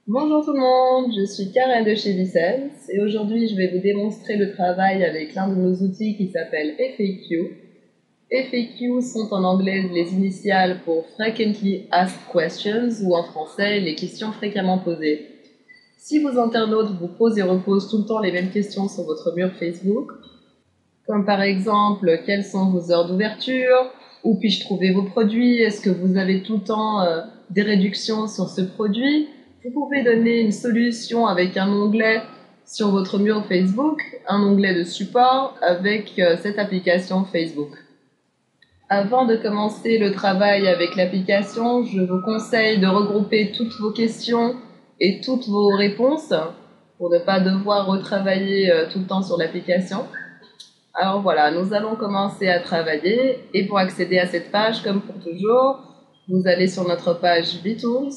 Bonjour tout le monde, je suis Karen de chez Vicens et aujourd'hui je vais vous démontrer le travail avec l'un de nos outils qui s'appelle FAQ. FAQ sont en anglais les initiales pour Frequently Asked Questions ou en français les questions fréquemment posées. Si vos internautes vous posent et reposent tout le temps les mêmes questions sur votre mur Facebook, comme par exemple quelles sont vos heures d'ouverture, où puis-je trouver vos produits, est-ce que vous avez tout le temps des réductions sur ce produit, vous pouvez donner une solution avec un onglet sur votre mur Facebook, un onglet de support avec cette application Facebook. Avant de commencer le travail avec l'application, je vous conseille de regrouper toutes vos questions et toutes vos réponses pour ne pas devoir retravailler tout le temps sur l'application. Alors voilà, nous allons commencer à travailler et pour accéder à cette page, comme pour toujours, vous allez sur notre page VTools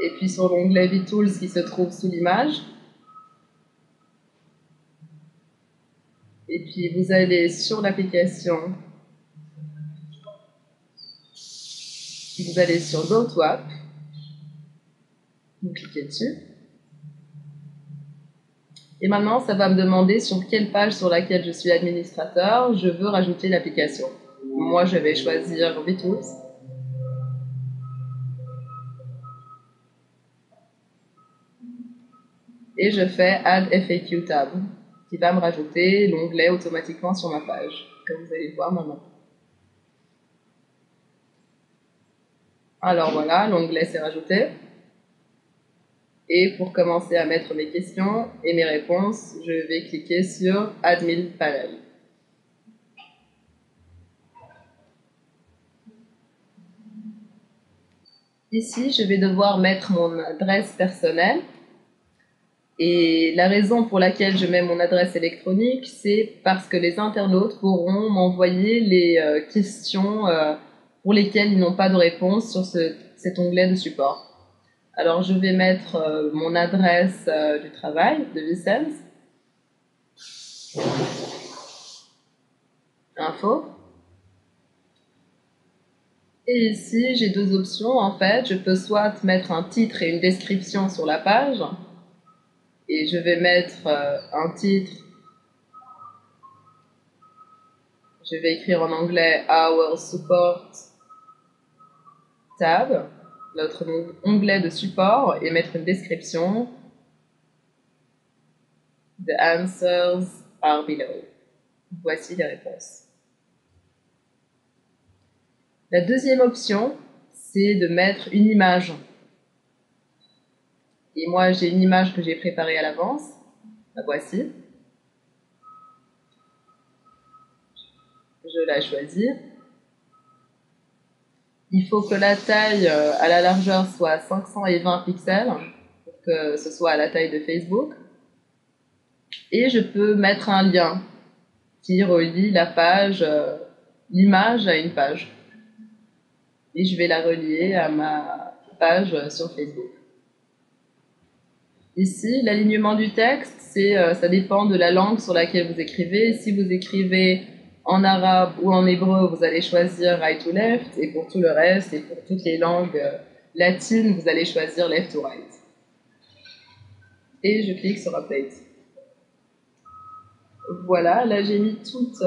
et puis sur l'onglet VTools qui se trouve sous l'image. Et puis vous allez sur l'application, vous allez sur Go to App, vous cliquez dessus. Et maintenant, ça va me demander sur quelle page sur laquelle je suis administrateur, je veux rajouter l'application. Moi, je vais choisir VTools. Et je fais Add FAQ Tab, qui va me rajouter l'onglet automatiquement sur ma page, comme vous allez voir maintenant. Alors voilà, l'onglet s'est rajouté. Et pour commencer à mettre mes questions et mes réponses, je vais cliquer sur Admin Panel. Ici, je vais devoir mettre mon adresse personnelle. Et la raison pour laquelle je mets mon adresse électronique, c'est parce que les internautes pourront m'envoyer les questions pour lesquelles ils n'ont pas de réponse sur cet onglet de support. Alors, je vais mettre mon adresse du travail de Vicens. Info. Et ici, j'ai deux options en fait. Je peux soit mettre un titre et une description sur la page. Et je vais mettre un titre. Je vais écrire en anglais Our Support Tab, notre onglet de support, et mettre une description. The answers are below. Voici les réponses. La deuxième option, c'est de mettre une image. Et moi, j'ai une image que j'ai préparée à l'avance. La voici. Je la choisis. Il faut que la taille à la largeur soit 520 pixels pour que ce soit à la taille de Facebook. Et je peux mettre un lien qui relie la page, l'image à une page. Et je vais la relier à ma page sur Facebook. Ici, l'alignement du texte, ça dépend de la langue sur laquelle vous écrivez. Si vous écrivez en arabe ou en hébreu, vous allez choisir right to left, et pour tout le reste, et pour toutes les langues latines, vous allez choisir left to right. Et je clique sur Update. Voilà, là j'ai mis toutes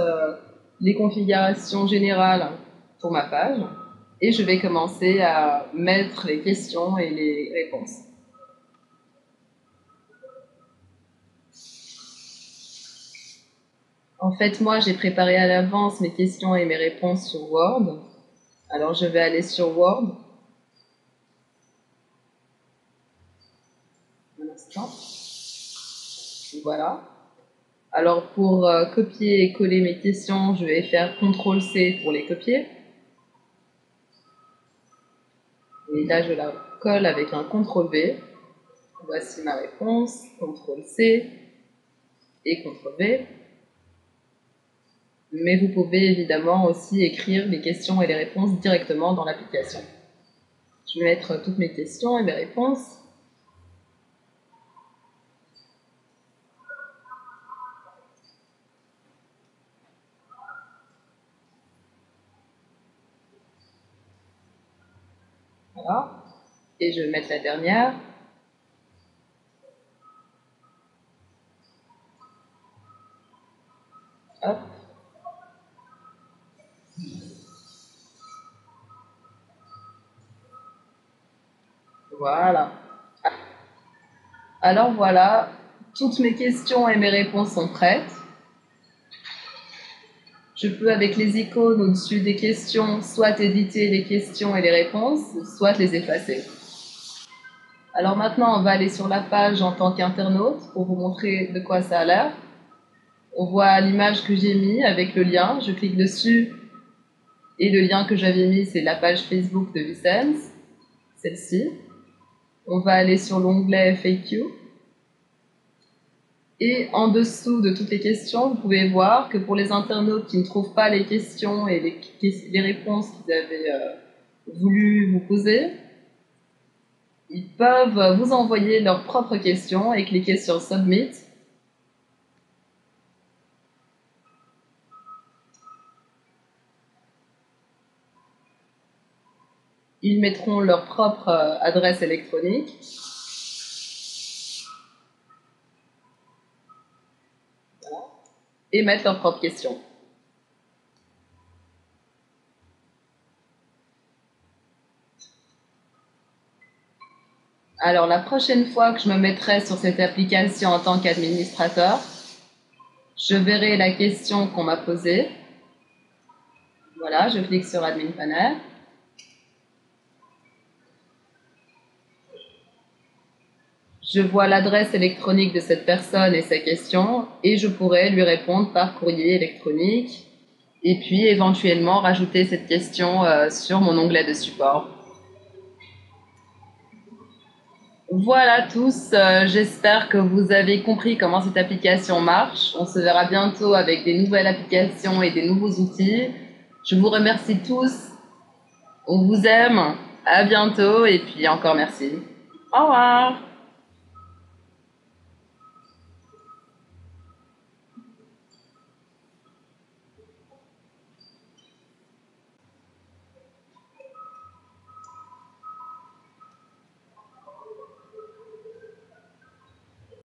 les configurations générales pour ma page, et je vais commencer à mettre les questions et les réponses. En fait, moi, j'ai préparé à l'avance mes questions et mes réponses sur Word. Alors, je vais aller sur Word. Un instant. Voilà. Alors, pour copier et coller mes questions, je vais faire CTRL-C pour les copier. Et là, je la colle avec un CTRL-V. Voici ma réponse. CTRL-C et CTRL-V. Mais vous pouvez évidemment aussi écrire les questions et les réponses directement dans l'application. Je vais mettre toutes mes questions et mes réponses. Voilà. Et je vais mettre la dernière. Hop. Voilà. Alors voilà, toutes mes questions et mes réponses sont prêtes. Je peux, avec les icônes au-dessus des questions, soit éditer les questions et les réponses, soit les effacer. Alors maintenant, on va aller sur la page en tant qu'internaute pour vous montrer de quoi ça a l'air. On voit l'image que j'ai mise avec le lien. Je clique dessus et le lien que j'avais mis, c'est la page Facebook de Vicence, celle-ci. On va aller sur l'onglet FAQ. Et en dessous de toutes les questions, vous pouvez voir que pour les internautes qui ne trouvent pas les questions et les réponses qu'ils avaient voulu vous poser, ils peuvent vous envoyer leurs propres questions et cliquer sur Submit. Ils mettront leur propre adresse électronique. Voilà. Et mettre leurs propres questions. Alors la prochaine fois que je me mettrai sur cette application en tant qu'administrateur, je verrai la question qu'on m'a posée. Voilà, je clique sur Admin Panel. Je vois l'adresse électronique de cette personne et sa question et je pourrai lui répondre par courrier électronique et puis éventuellement rajouter cette question sur mon onglet de support. Voilà tous, j'espère que vous avez compris comment cette application marche. On se verra bientôt avec des nouvelles applications et des nouveaux outils. Je vous remercie tous, on vous aime, à bientôt et puis encore merci. Au revoir.